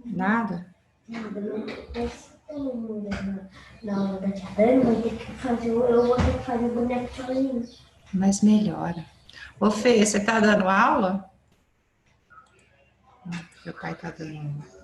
Nada? Nada, mas tem na aula da tia Dani, eu vou ter que fazer o boneco sozinho. Mas melhora. Ô, Fê, você tá dando aula? Seu pai tá dando aula.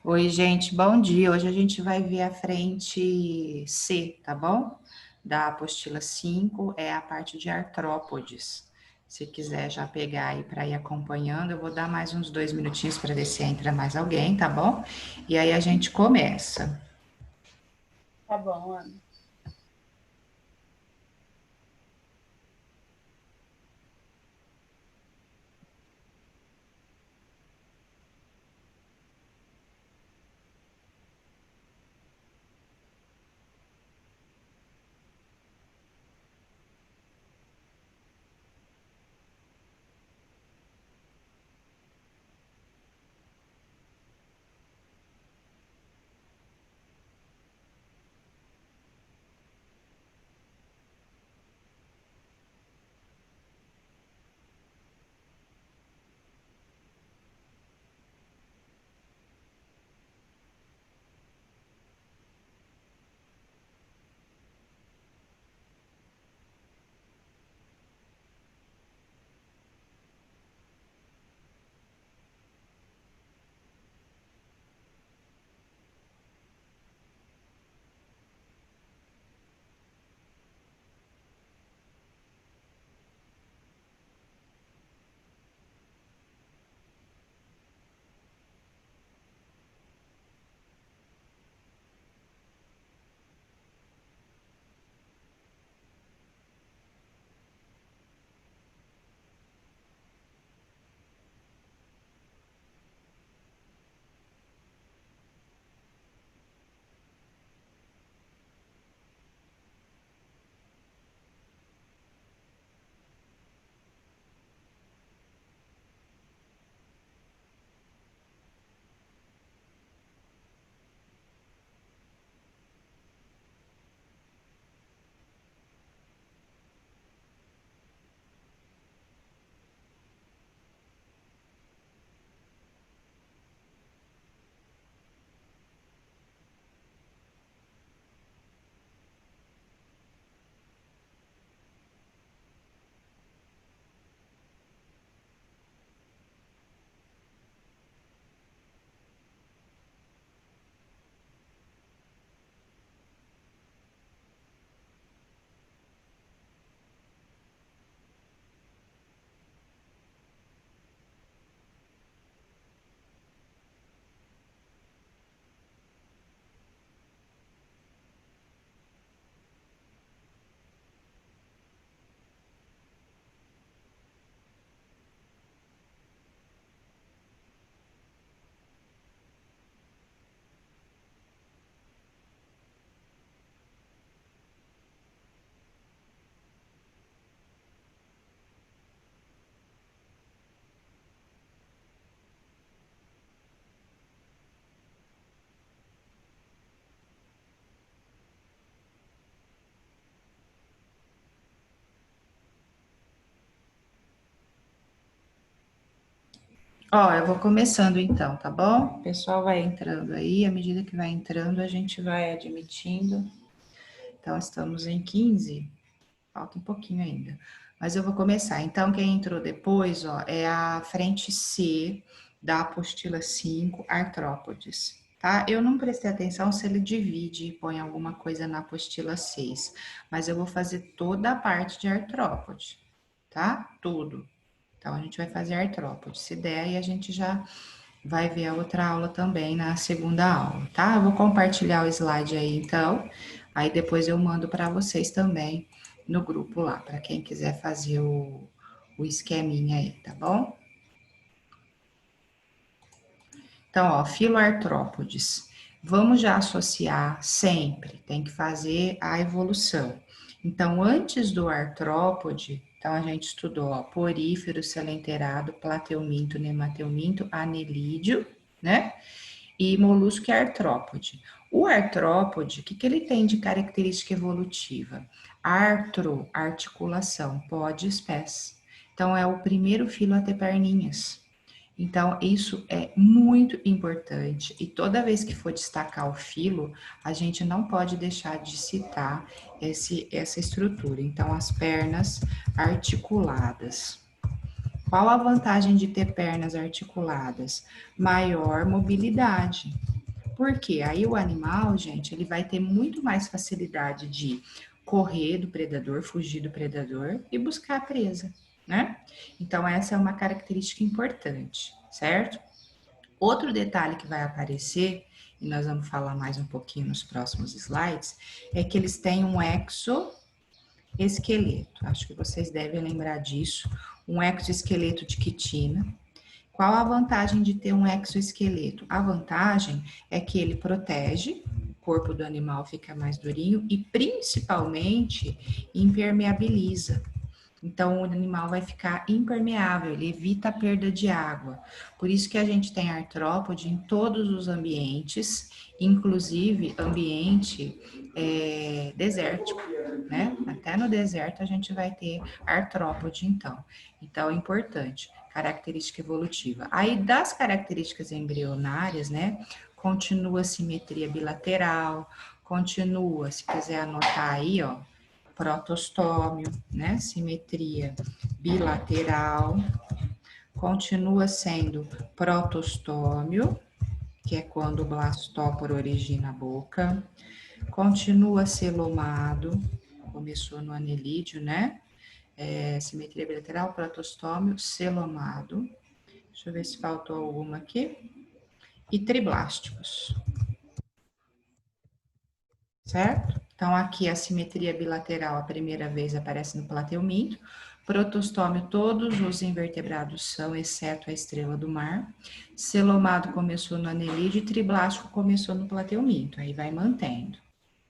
Oi, gente, bom dia. Hoje a gente vai ver a frente C, tá bom? Da apostila 5 é a parte de artrópodes. Se quiser já pegar aí para ir acompanhando, eu vou dar mais uns 2 minutinhos para ver se entra mais alguém, tá bom? E aí a gente começa. Tá bom, Ana. Ó, eu vou começando então, tá bom? O pessoal vai entrando aí, à medida que vai entrando, a gente vai admitindo. Então, estamos em 15, falta um pouquinho ainda. Mas eu vou começar. Então, quem entrou depois, ó, é a frente C da apostila 5, artrópodes, tá? Eu não prestei atenção se ele divide e põe alguma coisa na apostila 6, mas eu vou fazer toda a parte de artrópode, tá? Tudo. Então, a gente vai fazer artrópode. Se der, aí a gente já vai ver a outra aula também na segunda aula, tá? Eu vou compartilhar o slide aí, então. Aí depois eu mando para vocês também no grupo lá, para quem quiser fazer o esqueminha aí, tá bom? Então, ó, filoartrópodes. Vamos já associar sempre, tem que fazer a evolução. Então, antes do artrópode, então a gente estudou, ó, porífero, selenterado, plateuminto, nemateuminto, anelídeo, né? E molusco é artrópode. O artrópode, o que ele tem de característica evolutiva? Artro, articulação, podes, pés. Então, é o primeiro filo a ter perninhas. Então, isso é muito importante e toda vez que for destacar o filo, a gente não pode deixar de citar essa estrutura. Então, as pernas articuladas. Qual a vantagem de ter pernas articuladas? Maior mobilidade. Por quê? Aí o animal, gente, ele vai ter muito mais facilidade de correr do predador, fugir do predador e buscar a presa, né? Então, essa é uma característica importante, certo? Outro detalhe que vai aparecer, e nós vamos falar mais um pouquinho nos próximos slides, é que eles têm um exoesqueleto. Acho que vocês devem lembrar disso. Um exoesqueleto de quitina. Qual a vantagem de ter um exoesqueleto? A vantagem é que ele protege, o corpo do animal fica mais durinho e principalmente impermeabiliza. Então, o animal vai ficar impermeável, ele evita a perda de água. Por isso que a gente tem artrópode em todos os ambientes, inclusive ambiente desértico, né? Até no deserto a gente vai ter artrópode, então. Então, é importante, característica evolutiva. Aí, das características embrionárias, né? Continua a simetria bilateral, continua, se quiser anotar aí, ó, protostômio, né? Simetria bilateral, continua sendo protostômio, que é quando o blastóporo origina a boca, continua celomado, começou no anelídeo, né? Simetria bilateral, protostômio, celomado. Deixa eu ver se faltou alguma aqui. E triblásticos. Certo? Então, aqui a simetria bilateral, a primeira vez aparece no plateuminto. Protostômio, todos os invertebrados são, exceto a estrela do mar. Celomado começou no anelídeo e triblástico começou no plateuminto. Aí vai mantendo,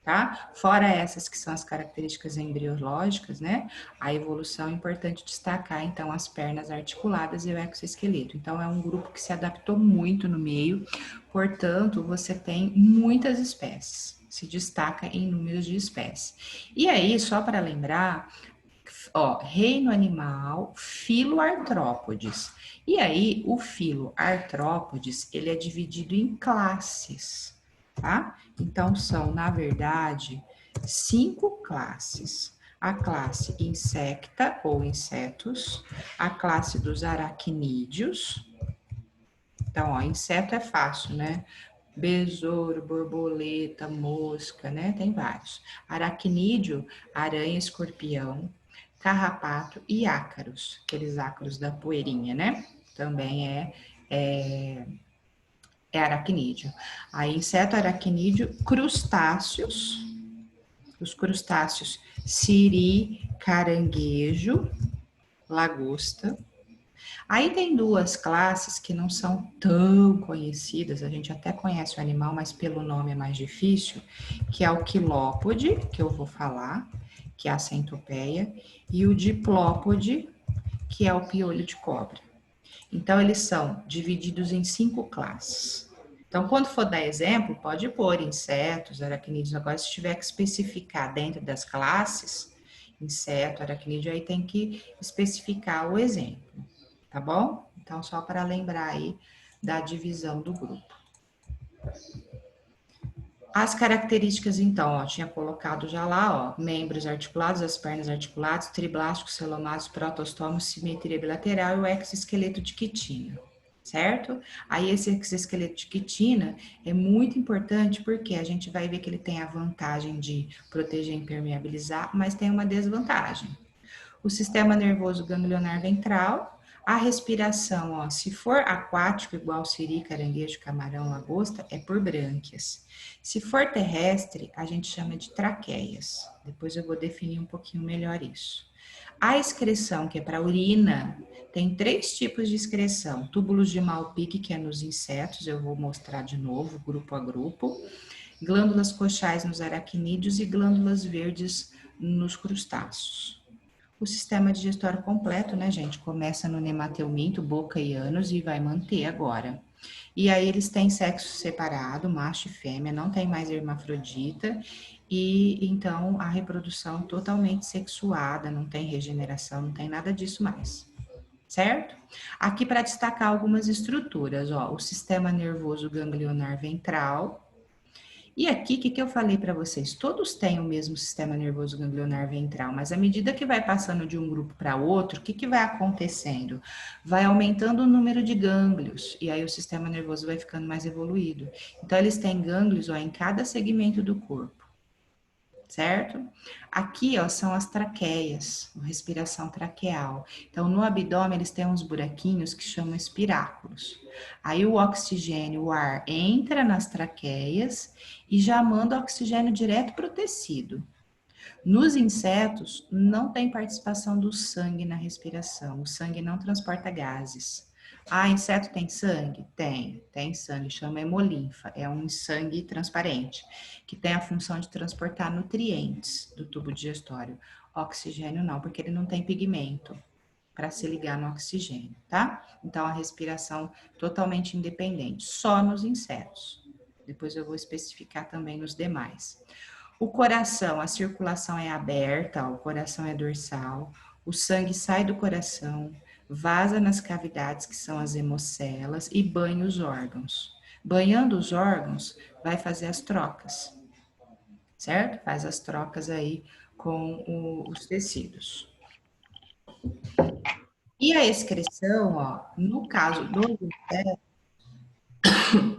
tá? Fora essas que são as características embriológicas, né? A evolução é importante destacar, então, as pernas articuladas e o exoesqueleto. Então, é um grupo que se adaptou muito no meio, portanto, você tem muitas espécies. Se destaca em números de espécies. E aí, só para lembrar, ó, reino animal, filo artrópodes. E aí, o filo artrópodes, ele é dividido em classes, tá? Então, são, na verdade, 5 classes. A classe insecta ou insetos, a classe dos aracnídeos. Então, ó, inseto é fácil, né? Besouro, borboleta, mosca, né? Tem vários. Aracnídeo, aranha, escorpião, carrapato e ácaros, aqueles ácaros da poeirinha, né? Também é aracnídeo. Aí, inseto aracnídeo, crustáceos, os crustáceos, siri, caranguejo, lagosta. Aí tem duas classes que não são tão conhecidas, a gente até conhece o animal, mas pelo nome é mais difícil, que é o quilópode, que eu vou falar, que é a centopeia, e o diplópode, que é o piolho de cobra. Então, eles são divididos em 5 classes. Então, quando for dar exemplo, pode pôr insetos, aracnídeos. Agora, se tiver que especificar dentro das classes, inseto, aracnídeo, aí tem que especificar o exemplo. tá bom? Então, só para lembrar aí da divisão do grupo. As características, então, ó, tinha colocado já lá, ó, membros articulados, as pernas articuladas, triblásticos, celomados, protostomos, simetria bilateral e o exoesqueleto de quitina, certo? Aí esse exoesqueleto de quitina é muito importante porque a gente vai ver que ele tem a vantagem de proteger e impermeabilizar, mas tem uma desvantagem. O sistema nervoso ganglionar ventral, a respiração, ó, se for aquático, igual siri, caranguejo, camarão, lagosta, é por brânquias. Se for terrestre, a gente chama de traqueias. Depois eu vou definir um pouquinho melhor isso. A excreção, que é para urina, tem 3 tipos de excreção. Túbulos de Malpighi, que é nos insetos, eu vou mostrar de novo, grupo a grupo. Glândulas coxais nos aracnídeos e glândulas verdes nos crustáceos. O sistema digestório completo, né, gente? Começa no nemateuminto, boca e ânus e vai manter agora. E aí eles têm sexo separado, macho e fêmea, não tem mais hermafrodita, e então a reprodução totalmente sexuada, não tem regeneração, não tem nada disso mais. Certo? Aqui para destacar algumas estruturas, ó, o sistema nervoso ganglionar ventral. E aqui, o que eu falei para vocês? Todos têm o mesmo sistema nervoso ganglionar ventral, mas à medida que vai passando de um grupo para outro, o que vai acontecendo? Vai aumentando o número de gânglios, e aí o sistema nervoso vai ficando mais evoluído. Então, eles têm gânglios, ó, em cada segmento do corpo, certo? Aqui, ó, são as traqueias, respiração traqueal. Então, no abdômen, eles têm uns buraquinhos que chamam espiráculos. Aí, o oxigênio, o ar, entra nas traqueias e já manda oxigênio direto para o tecido. Nos insetos, não tem participação do sangue na respiração. O sangue não transporta gases. Ah, inseto tem sangue? Tem sangue, chama hemolinfa, é um sangue transparente, que tem a função de transportar nutrientes do tubo digestório. Oxigênio não, porque ele não tem pigmento para se ligar no oxigênio, tá? Então, a respiração totalmente independente, só nos insetos. Depois eu vou especificar também nos demais. O coração, a circulação é aberta, ó, o coração é dorsal, o sangue sai do coração, vaza nas cavidades, que são as hemocelas, e banha os órgãos. Banhando os órgãos, vai fazer as trocas, certo? Faz as trocas aí com os tecidos. E a excreção, ó, no caso dos insetos,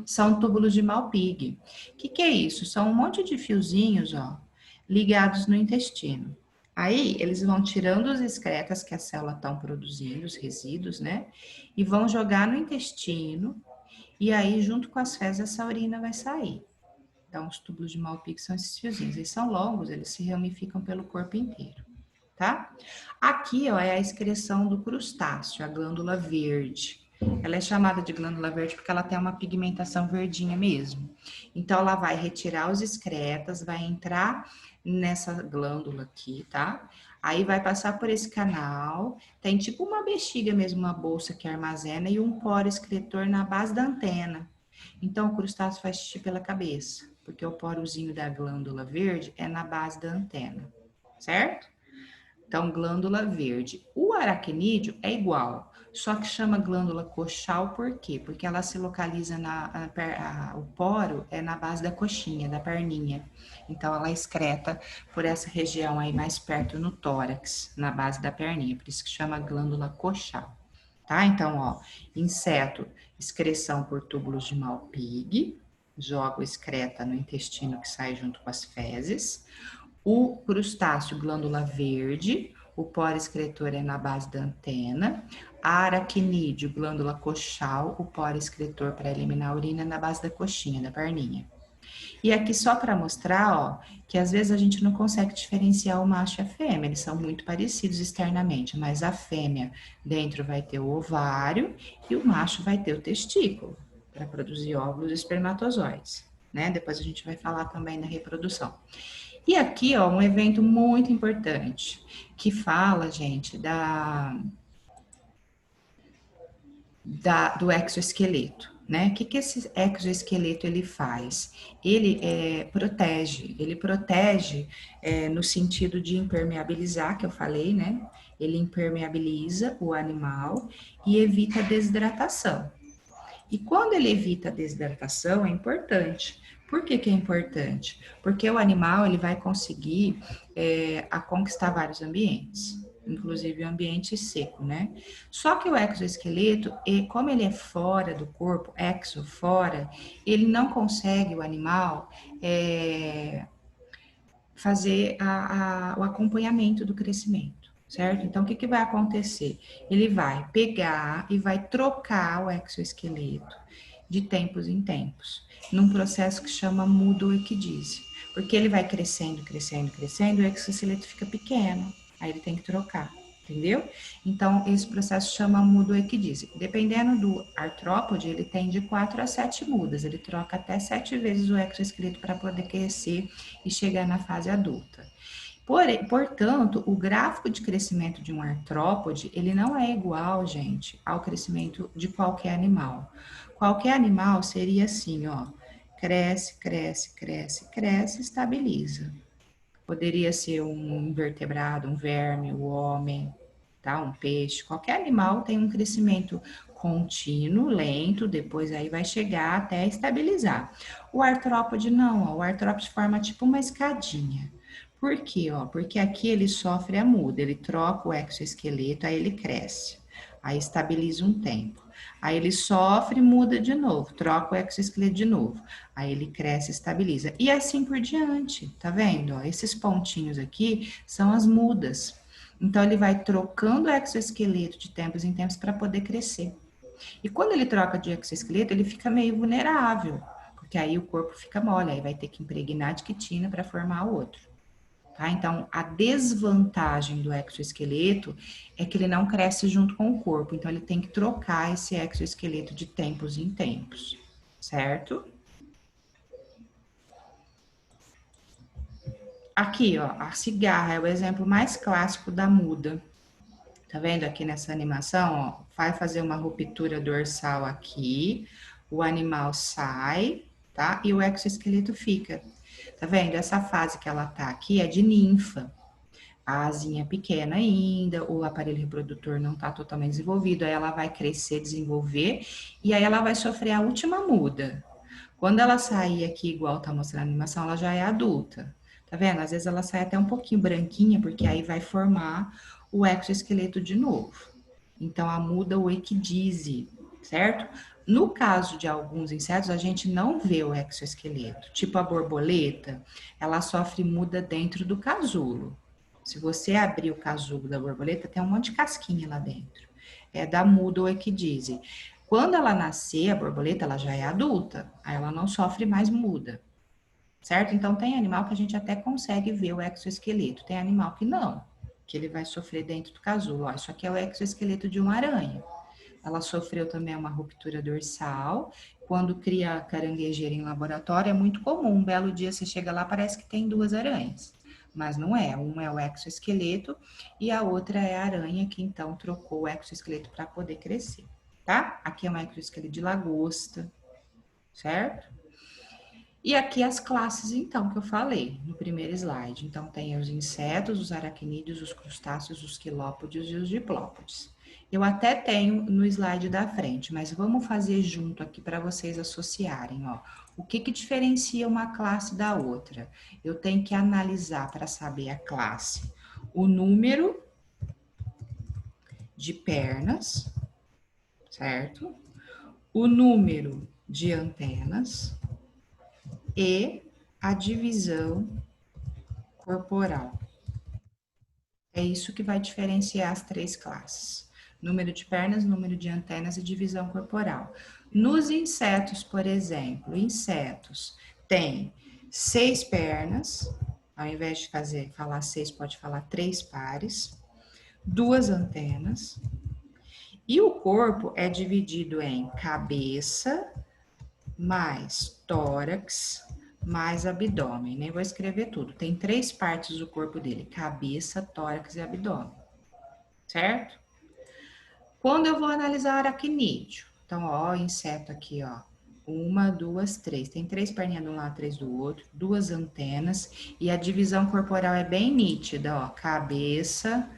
são túbulos de Malpighi. O que é isso? São um monte de fiozinhos, ó, ligados no intestino. Aí, eles vão tirando as excretas que a célula estão produzindo, os resíduos, né? E vão jogar no intestino, e aí, junto com as fezes, essa urina vai sair. Então, os túbulos de Malpighi são esses fiozinhos. Eles são longos, eles se ramificam pelo corpo inteiro, tá? Aqui, ó, é a excreção do crustáceo, a glândula verde. Ela é chamada de glândula verde porque ela tem uma pigmentação verdinha mesmo. Então, ela vai retirar os excretas, vai entrar nessa glândula aqui, tá? Aí vai passar por esse canal, tem tipo uma bexiga mesmo, uma bolsa que armazena e um poro excretor na base da antena. Então, o crustáceo faz xixi pela cabeça, porque o porozinho da glândula verde é na base da antena, certo? Então, glândula verde. O aracnídeo é igual, só que chama glândula coxal por quê? Porque ela se localiza o poro é na base da coxinha, da perninha. Então, ela excreta por essa região aí mais perto no tórax, na base da perninha, por isso que chama glândula coxal. Tá? Então, ó, inseto, excreção por túbulos de Malpighi, joga excreta no intestino que sai junto com as fezes. O crustáceo, glândula verde, o poro excretor é na base da antena. A aracnídeo, glândula coxal, o poro excretor para eliminar a urina é na base da coxinha, da perninha. E aqui só para mostrar, ó, que às vezes a gente não consegue diferenciar o macho e a fêmea, eles são muito parecidos externamente, mas a fêmea dentro vai ter o ovário e o macho vai ter o testículo para produzir óvulos e espermatozoides, né? Depois a gente vai falar também da reprodução. E aqui, ó, um evento muito importante, que fala, gente, do exoesqueleto, né? O que esse exoesqueleto ele faz? Ele protege no sentido de impermeabilizar, que eu falei, né? Ele impermeabiliza o animal e evita a desidratação. E quando ele evita a desidratação, é importante. Por que que é importante? Porque o animal ele vai conseguir a conquistar vários ambientes, inclusive o ambiente seco, né? Só que o exoesqueleto, como ele é fora do corpo, exo, fora, ele não consegue, o animal, fazer o acompanhamento do crescimento, certo? Então, o que que vai acontecer? Ele vai pegar e vai trocar o exoesqueleto de tempos em tempos, num processo que chama mudoequidise, porque ele vai crescendo, crescendo, crescendo, e o exoesqueleto fica pequeno, aí ele tem que trocar. Entendeu? Então, esse processo chama mudoequidise. Dependendo do artrópode, ele tem de 4 a 7 mudas. Ele troca até 7 vezes o exoesqueleto para poder crescer e chegar na fase adulta. Portanto, o gráfico de crescimento de um artrópode, ele não é igual, gente, ao crescimento de qualquer animal. Qualquer animal seria assim, ó, cresce, cresce, cresce, cresce, estabiliza. Poderia ser um invertebrado, um verme, o homem, tá? Um peixe. Qualquer animal tem um crescimento contínuo, lento, depois aí vai chegar até estabilizar. O artrópode não, ó, o artrópode forma tipo uma escadinha. Por quê? Ó? Porque aqui ele sofre a muda, ele troca o exoesqueleto, aí ele cresce, aí estabiliza um tempo. Aí ele sofre, muda de novo, troca o exoesqueleto de novo. Aí ele cresce, estabiliza. E assim por diante, tá vendo? Ó, esses pontinhos aqui são as mudas. Então ele vai trocando o exoesqueleto de tempos em tempos para poder crescer. E quando ele troca de exoesqueleto, ele fica meio vulnerável, porque aí o corpo fica mole, aí vai ter que impregnar de quitina para formar o outro. Tá? Então, a desvantagem do exoesqueleto é que ele não cresce junto com o corpo, então ele tem que trocar esse exoesqueleto de tempos em tempos, certo? Aqui, ó, a cigarra é o exemplo mais clássico da muda. Tá vendo aqui nessa animação, ó? Vai fazer uma ruptura dorsal aqui, o animal sai, tá? E o exoesqueleto fica. Tá vendo? Essa fase que ela tá aqui é de ninfa. A asinha é pequena ainda, o aparelho reprodutor não está totalmente desenvolvido, aí ela vai crescer, desenvolver, e aí ela vai sofrer a última muda. Quando ela sair aqui, igual tá mostrando a animação, ela já é adulta. Tá vendo? Às vezes ela sai até um pouquinho branquinha, porque aí vai formar o exoesqueleto de novo. Então, a muda o equidise, certo? No caso de alguns insetos, a gente não vê o exoesqueleto. Tipo a borboleta, ela sofre muda dentro do casulo. Se você abrir o casulo da borboleta, tem um monte de casquinha lá dentro. É da muda ou equidise. Quando ela nascer, a borboleta, ela já é adulta, aí ela não sofre mais muda, certo? Então, tem animal que a gente até consegue ver o exoesqueleto, tem animal que não, que ele vai sofrer dentro do casulo. Ó, isso aqui é o exoesqueleto de uma aranha. Ela sofreu também uma ruptura dorsal. Quando cria caranguejeira em laboratório, é muito comum. Um belo dia você chega lá, parece que tem duas aranhas. Mas não é. Um é o exoesqueleto e a outra é a aranha que então trocou o exoesqueleto para poder crescer, tá? Aqui é um exoesqueleto de lagosta, certo? E aqui as classes, então, que eu falei no primeiro slide. Então, tem os insetos, os aracnídeos, os crustáceos, os quilópodes e os diplópodes. Eu até tenho no slide da frente, mas vamos fazer junto aqui para vocês associarem, ó. O que que diferencia uma classe da outra? Eu tenho que analisar para saber a classe, o número de pernas, certo? O número de antenas e a divisão corporal. É isso que vai diferenciar as três classes: número de pernas, número de antenas e divisão corporal. Nos insetos, por exemplo, insetos têm 6 pernas, ao invés de falar 6, pode falar 3 pares, 2 antenas, e o corpo é dividido em cabeça, mais tórax, mais abdômen. Nem vou escrever tudo. Tem 3 partes do corpo dele: cabeça, tórax e abdômen. Certo? Quando eu vou analisar o aracnídeo, então, ó, inseto aqui, ó. 1, 2, 3. Tem 3 perninhas de um lado, 3 do outro, 2 antenas, e a divisão corporal é bem nítida, ó. Cabeça,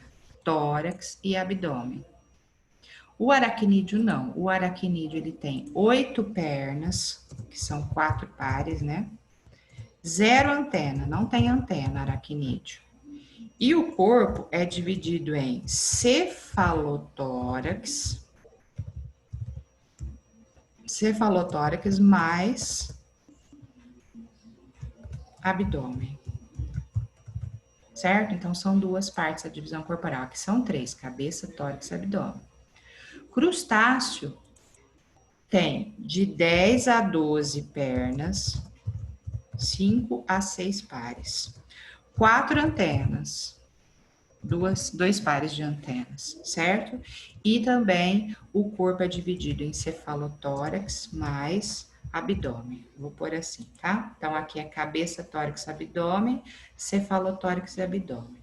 tórax e abdômen. O aracnídeo não. O aracnídeo ele tem 8 pernas, que são 4 pares, né? 0 antena, não tem antena aracnídeo. E o corpo é dividido em cefalotórax mais abdômen. Certo? Então, são 2 partes da divisão corporal. Aqui são 3, cabeça, tórax e abdômen. Crustáceo tem de 10 a 12 pernas, 5 a 6 pares. 4 antenas, 2 pares de antenas, certo? E também o corpo é dividido em cefalotórax mais abdômen. Vou pôr assim, tá? Então, aqui é cabeça, tórax, abdômen, cefalotórax e abdômen.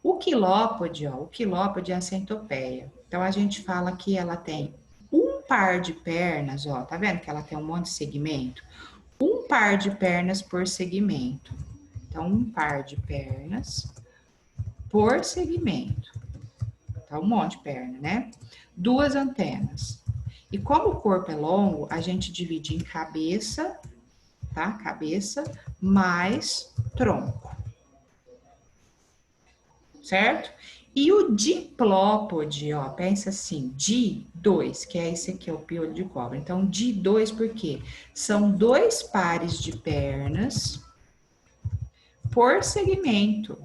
O quilópode, ó, o quilópode é a centopeia. Então, a gente fala que ela tem um par de pernas, ó, tá vendo que ela tem um monte de segmento? Um par de pernas por segmento. Então, um par de pernas por segmento. Tá um monte de perna, né? 2 antenas. E como o corpo é longo, a gente divide em cabeça, tá? Cabeça mais tronco. Certo? E o diplópode, ó, pensa assim, di2, que é esse aqui, é o piolho de cobra. Então, di2 por quê? São 2 pares de pernas por segmento.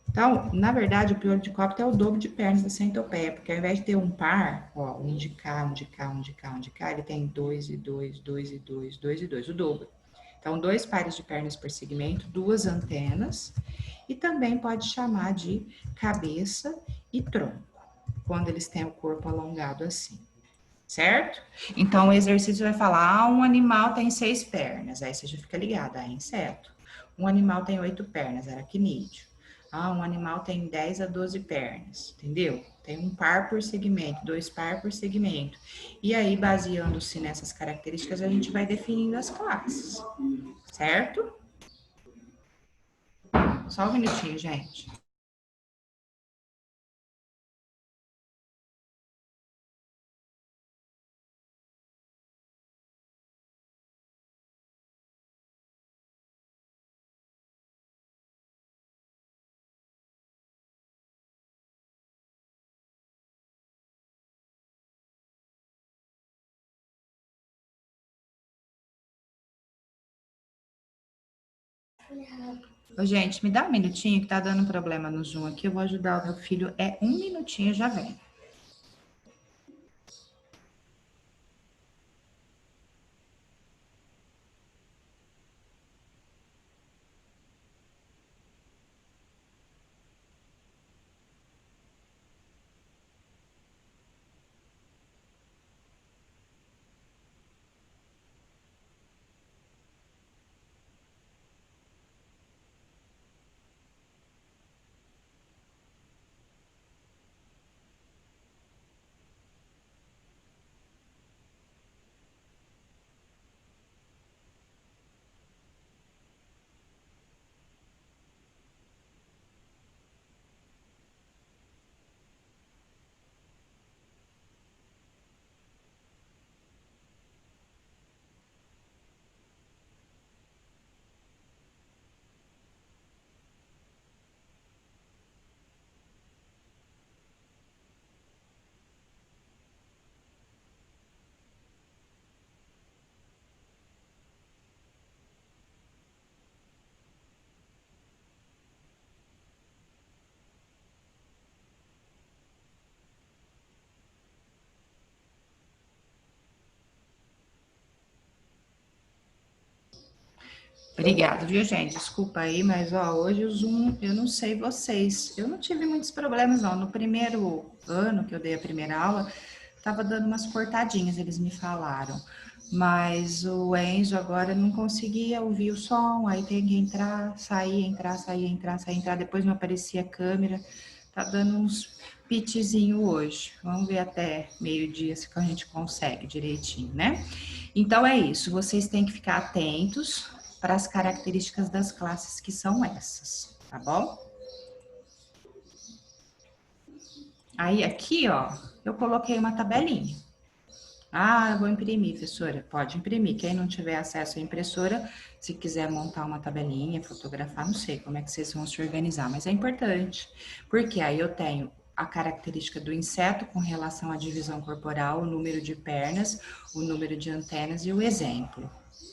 Então, na verdade, o piolho de cobra é o dobro de pernas da centopeia, porque ao invés de ter um par, ó, um de cá, um de cá, um de cá, um de cá, ele tem 2 e 2, 2 e 2, 2 e 2, o dobro. Então, 2 pares de pernas por segmento, 2 antenas, e também pode chamar de cabeça e tronco, quando eles têm o corpo alongado assim, certo? Então, o exercício vai falar, um animal tem 6 pernas, aí você já fica ligado, é inseto. Um animal tem 8 pernas, aracnídeo. Um animal tem 10 a 12 pernas, entendeu? Tem um par por segmento, 2 par por segmento. E aí, baseando-se nessas características, a gente vai definindo as classes, certo? Só um minutinho, gente. Ô, gente, me dá um minutinho que tá dando problema no Zoom aqui. Eu vou ajudar o meu filho. É um minutinho, já vem. Obrigada, viu, gente? Desculpa aí, mas ó, hoje o Zoom, eu não sei vocês. Eu não tive muitos problemas, não. No primeiro ano que eu dei a primeira aula, tava dando umas cortadinhas, eles me falaram. Mas o Enzo agora não conseguia ouvir o som, aí tem que entrar, sair, entrar, sair, entrar, sair, entrar. Depois não aparecia a câmera. Tá dando uns pitezinho hoje. Vamos ver até meio-dia se a gente consegue direitinho, né? Então é isso, vocês têm que ficar atentos para as características das classes que são essas, tá bom? Aí aqui, ó, eu coloquei uma tabelinha. Ah, eu vou imprimir, professora. Pode imprimir. Quem não tiver acesso à impressora, se quiser montar uma tabelinha, fotografar, não sei como é que vocês vão se organizar, mas é importante. Porque aí eu tenho a característica do inseto com relação à divisão corporal, o número de pernas, o número de antenas e o exemplo,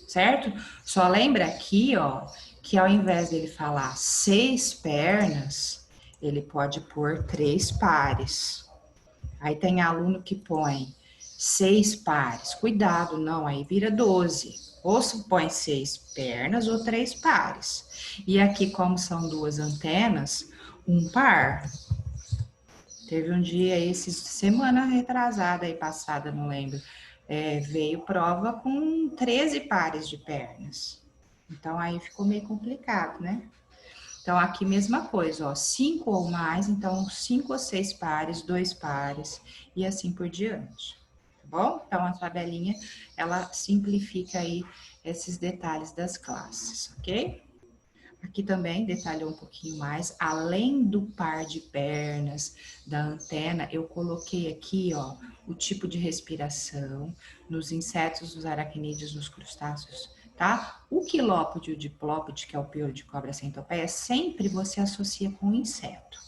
certo? Só lembra aqui, ó, que ao invés dele falar 6 pernas, ele pode pôr 3 pares. Aí tem aluno que põe 6 pares. Cuidado, não, aí vira 12. Ou se põe 6 pernas ou 3 pares. E aqui, como são 2 antenas, um par. Teve um dia, semana retrasada aí, passada, não lembro, veio prova com 13 pares de pernas. Então, aí ficou meio complicado, né? Então, aqui mesma coisa, ó, 5 ou mais, então 5 ou 6 pares, 2 pares e assim por diante, tá bom? Então, a tabelinha, ela simplifica aí esses detalhes das classes, ok? Aqui também detalhou um pouquinho mais, além do par de pernas, da antena, eu coloquei aqui, ó, o tipo de respiração nos insetos, nos aracnídeos, nos crustáceos, tá? O quilópode e o diplópode, que é o piolho de cobra centopeia, sempre você associa com o inseto.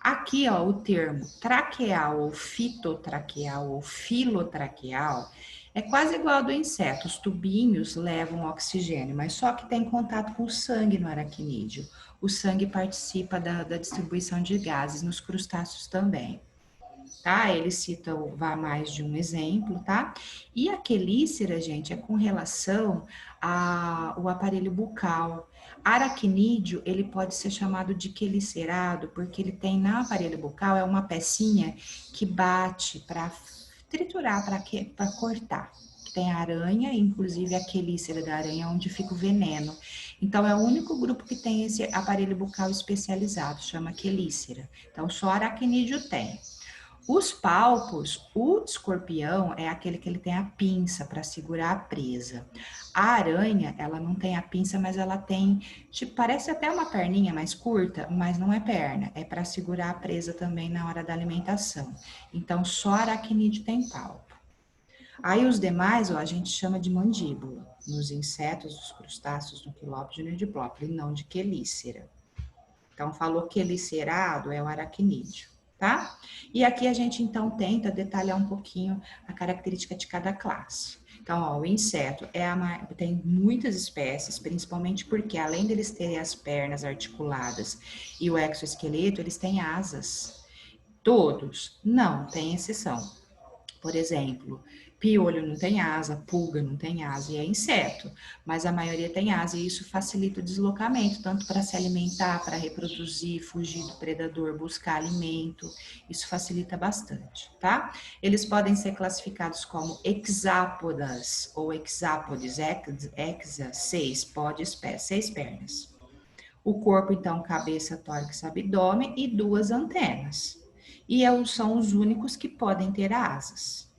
Aqui, ó, o termo traqueal ou fitotraqueal ou filotraqueal é quase igual ao do inseto. Os tubinhos levam oxigênio, mas só que tem contato com o sangue no aracnídeo. O sangue participa da distribuição de gases nos crustáceos também. Tá? Ele cita mais de um exemplo, tá? E a quelícera, gente, é com relação ao aparelho bucal. Aracnídeo, ele pode ser chamado de quelicerado, porque ele tem no aparelho bucal, é uma pecinha que bate para triturar, para cortar. Tem a aranha, inclusive a quelícera da aranha, onde fica o veneno. Então, é o único grupo que tem esse aparelho bucal especializado, chama quelícera. Então, só aracnídeo tem. Os palpos, o escorpião é aquele que ele tem a pinça para segurar a presa. A aranha, ela não tem a pinça, mas ela tem, tipo, parece até uma perninha mais curta, mas não é perna, é para segurar a presa também na hora da alimentação. Então, só aracnídeo tem palpo. Aí os demais, ó, a gente chama de mandíbula, nos insetos, nos crustáceos, no quilópode e no diplópode, e não de quelícera. Então, falou quelicerado é o aracnídeo, tá? E aqui a gente, então, tenta detalhar um pouquinho a característica de cada classe. Então, ó, o inseto tem muitas espécies, principalmente porque, além deles terem as pernas articuladas e o exoesqueleto, eles têm asas. Todos? Não, tem exceção. Por exemplo, piolho não tem asa, pulga não tem asa e é inseto, mas a maioria tem asa e isso facilita o deslocamento, tanto para se alimentar, para reproduzir, fugir do predador, buscar alimento, isso facilita bastante, tá? Eles podem ser classificados como hexápodas ou hexápodes, hexa, 6, podes, 6 pernas. O corpo, então, cabeça, tórax, abdômen e 2 antenas. E são os únicos que podem ter asas,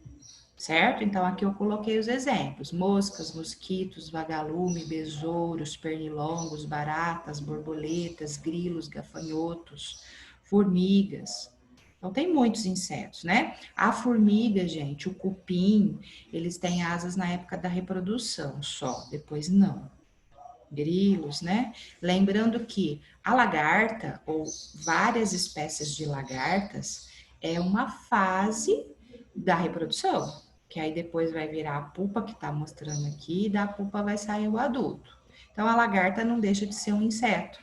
certo? Então, aqui eu coloquei os exemplos: moscas, mosquitos, vagalume, besouros, pernilongos, baratas, borboletas, grilos, gafanhotos, formigas. Então, tem muitos insetos, né? A formiga, gente, o cupim, eles têm asas na época da reprodução só, depois não. Grilos, né? Lembrando que a lagarta, ou várias espécies de lagartas, é uma fase da reprodução, que aí depois vai virar a pupa, que tá mostrando aqui, e da pupa vai sair o adulto. Então, a lagarta não deixa de ser um inseto,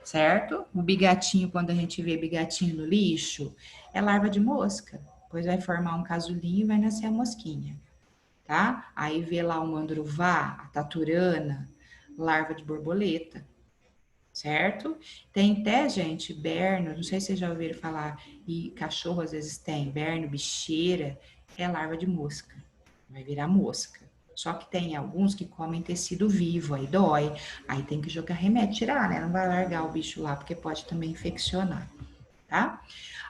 certo? O bigatinho, quando a gente vê bigatinho no lixo, é larva de mosca. Depois vai formar um casulinho e vai nascer a mosquinha, tá? Aí vê lá o mandruvá, a taturana, larva de borboleta, certo? Tem até, gente, berno, não sei se vocês já ouviram falar, e cachorro às vezes tem, berno, bicheira, é larva de mosca, vai virar mosca. Só que tem alguns que comem tecido vivo, aí dói, aí tem que jogar remédio, tirar, né? Não vai largar o bicho lá, porque pode também infeccionar, tá?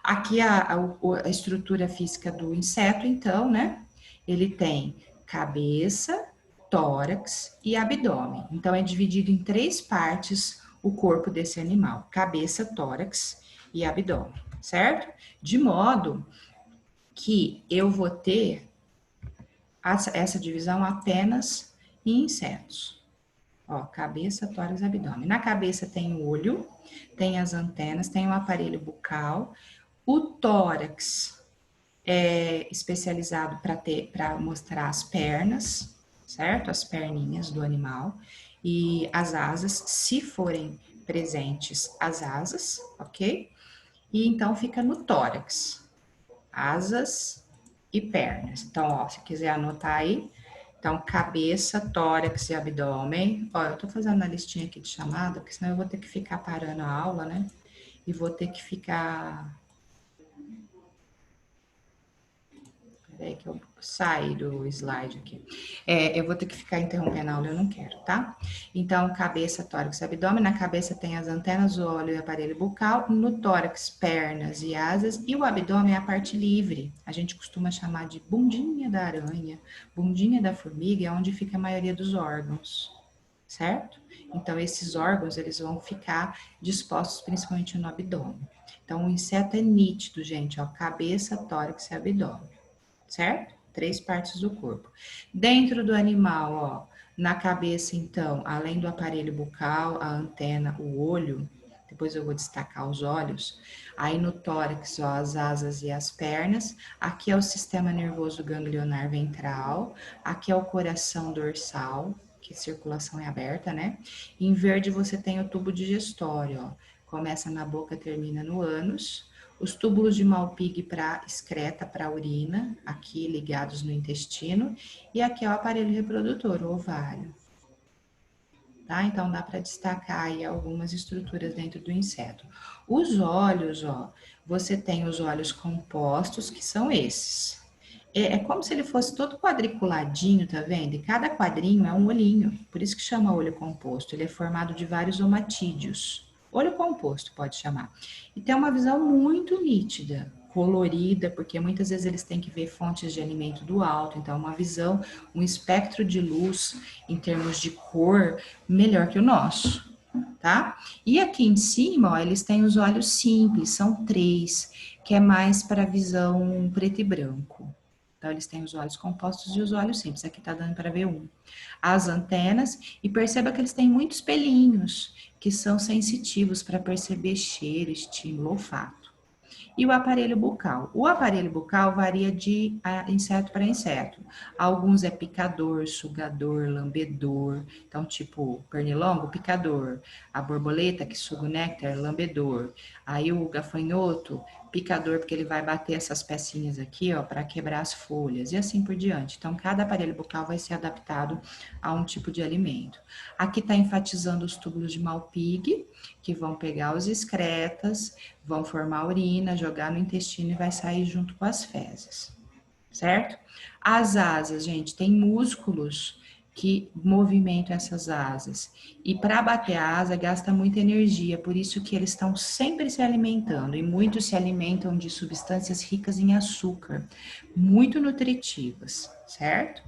Aqui a estrutura física do inseto, então, né? Ele tem cabeça, tórax e abdômen. Então, é dividido em 3 partes o corpo desse animal: cabeça, tórax e abdômen. certo? De modo que eu vou ter essa divisão apenas em insetos. Ó, cabeça, tórax, abdômen. Na cabeça tem o olho, tem as antenas, tem o aparelho bucal. O tórax é especializado para mostrar as pernas, certo? As perninhas do animal e as asas, se forem presentes as asas, ok? E então fica no tórax, asas e pernas. Então, ó, se quiser anotar aí, então cabeça, tórax e abdômen. Ó, eu tô fazendo a listinha aqui de chamada, porque senão eu vou ter que ficar parando a aula, né? E vou ter que ficar. Peraí que eu saí do slide aqui. Eu vou ter que ficar interrompendo a aula, eu não quero, tá? Então, cabeça, tórax, abdômen. Na cabeça tem as antenas, o olho e o aparelho bucal. No tórax, pernas e asas. E o abdômen é a parte livre. A gente costuma chamar de bundinha da aranha, bundinha da formiga, é onde fica a maioria dos órgãos, certo? Então, esses órgãos, eles vão ficar dispostos principalmente no abdômen. Então, o inseto é nítido, gente, ó, cabeça, tórax e abdômen, certo? 3 partes do corpo. Dentro do animal, ó, na cabeça, então, além do aparelho bucal, a antena, o olho, depois eu vou destacar os olhos. Aí no tórax, ó, as asas e as pernas. Aqui é o sistema nervoso ganglionar ventral. Aqui é o coração dorsal, que a circulação é aberta, né? Em verde você tem o tubo digestório, ó. Começa na boca, termina no ânus. Os túbulos de Malpighi para excreta, para urina, aqui ligados no intestino, e aqui é o aparelho reprodutor, o ovário. Tá? Então, dá para destacar aí algumas estruturas dentro do inseto. Os olhos, ó, você tem os olhos compostos, que são esses. É como se ele fosse todo quadriculadinho, tá vendo? E cada quadrinho é um olhinho, por isso que chama olho composto. Ele é formado de vários omatídeos. Olho composto, pode chamar. E tem uma visão muito nítida, colorida, porque muitas vezes eles têm que ver fontes de alimento do alto, então uma visão, um espectro de luz em termos de cor melhor que o nosso, tá? E aqui em cima, ó, eles têm os olhos simples, são 3, que é mais para visão preto e branco. Então, eles têm os olhos compostos e os olhos simples. Aqui tá dando para ver um. As antenas, e perceba que eles têm muitos pelinhos, que são sensitivos para perceber cheiro, estímulo, olfato. E o aparelho bucal. O aparelho bucal varia de inseto para inseto. Alguns é picador, sugador, lambedor. Então, tipo, pernilongo, picador. A borboleta, que suga o néctar, lambedor. Aí o gafanhoto, picador, porque ele vai bater essas pecinhas aqui, ó, para quebrar as folhas. E assim por diante. Então, cada aparelho bucal vai ser adaptado a um tipo de alimento. Aqui está enfatizando os túbulos de Malpighi, que vão pegar os excretas, vão formar urina, jogar no intestino e vai sair junto com as fezes, certo? As asas, gente, tem músculos que movimentam essas asas. E para bater a asa gasta muita energia, por isso que eles estão sempre se alimentando, e muitos se alimentam de substâncias ricas em açúcar, muito nutritivas, certo?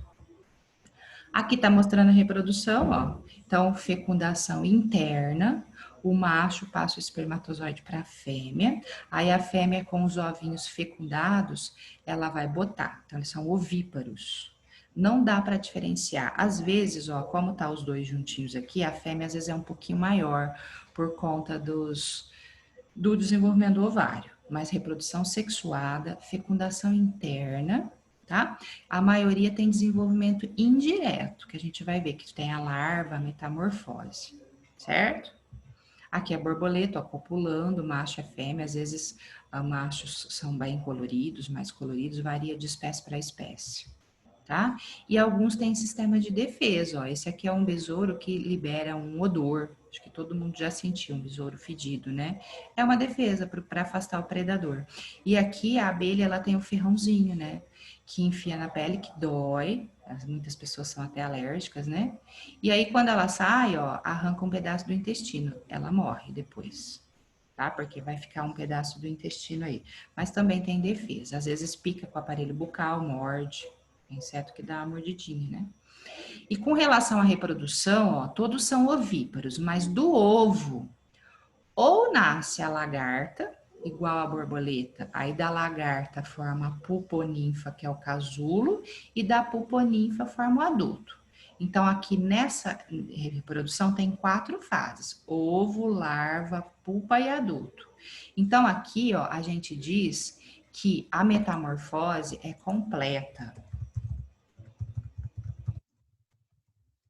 Aqui está mostrando a reprodução, ó. Então, fecundação interna, o macho passa o espermatozoide para a fêmea, aí a fêmea com os ovinhos fecundados, ela vai botar. Então, eles são ovíparos. Não dá para diferenciar. Às vezes, ó, como tá os dois juntinhos aqui, a fêmea às vezes é um pouquinho maior por conta do desenvolvimento do ovário. Mas reprodução sexuada, fecundação interna, tá? A maioria tem desenvolvimento indireto, que a gente vai ver que tem a larva, a metamorfose, certo? Aqui é a borboleta, ó, copulando, macho é fêmea, às vezes machos são bem coloridos, mais coloridos, varia de espécie para espécie, tá? E alguns têm sistema de defesa, ó, esse aqui é um besouro que libera um odor, acho que todo mundo já sentiu um besouro fedido, né? É uma defesa para afastar o predador. E aqui a abelha, ela tem o ferrãozinho, né? Que enfia na pele, que dói, muitas pessoas são até alérgicas, né? E aí quando ela sai, ó, arranca um pedaço do intestino, ela morre depois, tá? Porque vai ficar um pedaço do intestino aí. Mas também tem defesa, às vezes pica com o aparelho bucal, morde, inseto que dá uma mordidinha, né? E com relação à reprodução, ó, todos são ovíparos, mas do ovo ou nasce a lagarta, igual a borboleta. Aí da lagarta forma a puponinfa, que é o casulo, e da puponinfa forma o adulto. Então, aqui nessa reprodução tem 4 fases: ovo, larva, pupa e adulto. Então, aqui, ó, a gente diz que a metamorfose é completa.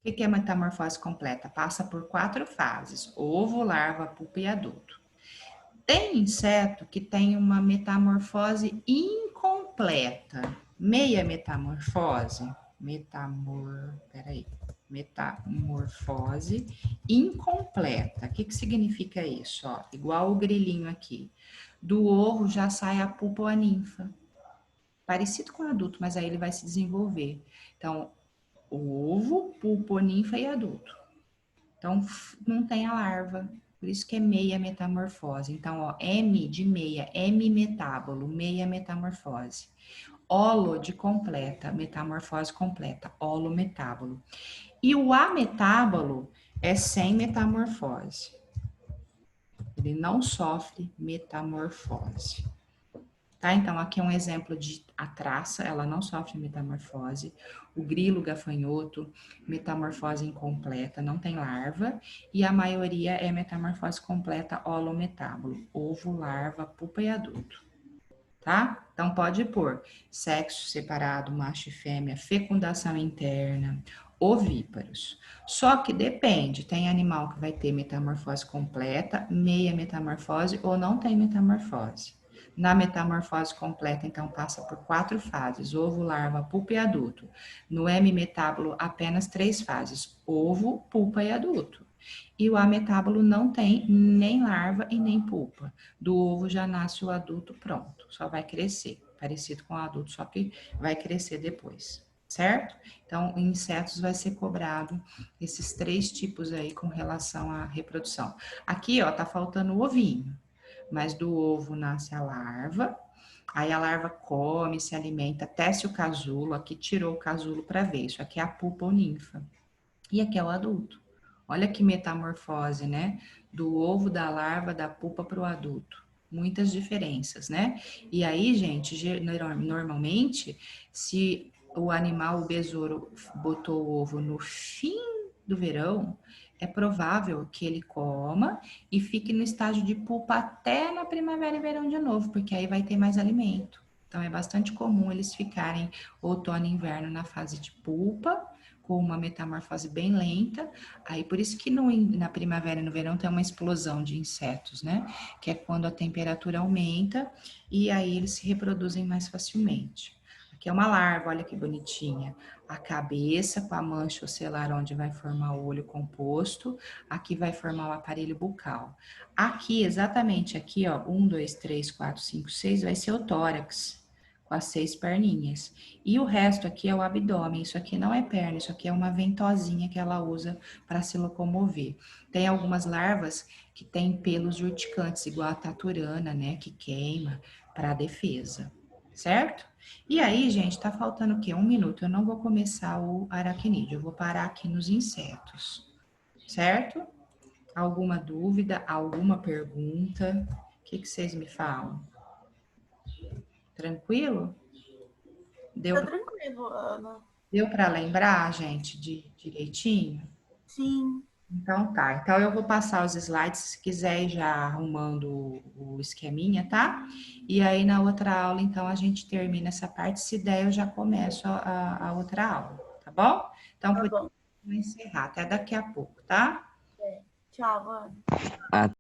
O que é metamorfose completa? Passa por 4 fases: ovo, larva, pupa e adulto. Tem inseto que tem uma metamorfose incompleta. Meia metamorfose. Metamorfose incompleta. O que significa isso? Ó, igual o grilinho aqui. Do ovo já sai a pupa ou a ninfa. Parecido com o adulto, mas aí ele vai se desenvolver. Então, ovo, pupa, ninfa e adulto. Então, não tem a larva. Por isso que é meia metamorfose. Então, ó, M de meia, M metábolo, meia metamorfose. Holo de completa, metamorfose completa, holometábolo. E o ametábolo é sem metamorfose. Ele não sofre metamorfose. Tá? Então, aqui é um exemplo de a traça, ela não sofre metamorfose. O grilo gafanhoto, metamorfose incompleta, não tem larva. E a maioria é metamorfose completa, holometábolo. Ovo, larva, pupa e adulto. Tá? Então, pode pôr sexo separado, macho e fêmea, fecundação interna, ovíparos. Só que depende, tem animal que vai ter metamorfose completa, meia metamorfose ou não tem metamorfose. Na metamorfose completa, então, passa por 4 fases: ovo, larva, pupa e adulto. No M-metábolo, apenas 3 fases: ovo, pupa e adulto. E o ametábolo não tem nem larva e nem pupa. Do ovo já nasce o adulto pronto, só vai crescer, parecido com o adulto, só que vai crescer depois, certo? Então, em insetos vai ser cobrado esses 3 tipos aí com relação à reprodução. Aqui, ó, tá faltando o ovinho, mas do ovo nasce a larva, aí a larva come, se alimenta, tece o casulo, aqui tirou o casulo para ver, isso aqui é a pupa ou ninfa, e aqui é o adulto. Olha que metamorfose, né? Do ovo, da larva, da pupa para o adulto. Muitas diferenças, né? E aí, gente, normalmente, se o animal, o besouro, botou o ovo no fim do verão, é provável que ele coma e fique no estágio de pupa até na primavera e verão de novo, porque aí vai ter mais alimento. Então, é bastante comum eles ficarem outono e inverno na fase de pupa, com uma metamorfose bem lenta. Aí, por isso que na primavera e no verão tem uma explosão de insetos, né? Que é quando a temperatura aumenta e aí eles se reproduzem mais facilmente. Aqui é uma larva, olha que bonitinha. A cabeça com a mancha ocelar onde vai formar o olho composto. Aqui vai formar o aparelho bucal. Aqui, exatamente aqui, ó, 1, 2, 3, 4, 5, 6, vai ser o tórax, com as 6 perninhas. E o resto aqui é o abdômen. Isso aqui não é perna, isso aqui é uma ventosinha que ela usa para se locomover. Tem algumas larvas que têm pelos urticantes, igual a taturana, né, que queima para defesa, certo? E aí, gente, tá faltando o quê? 1 minuto. Eu não vou começar o aracnídeo, eu vou parar aqui nos insetos, certo? Alguma dúvida, alguma pergunta? O que vocês me falam? Tranquilo? Tá tranquilo, Ana. Deu para lembrar, gente, direitinho? Sim. Então tá. Então eu vou passar os slides, se quiser ir já arrumando o esqueminha, tá? E aí na outra aula, então, a gente termina essa parte. Se der, eu já começo a outra aula, tá bom? Então, Tá por bom. isso, eu vou encerrar. Até daqui a pouco, tá? Tchau, Ana.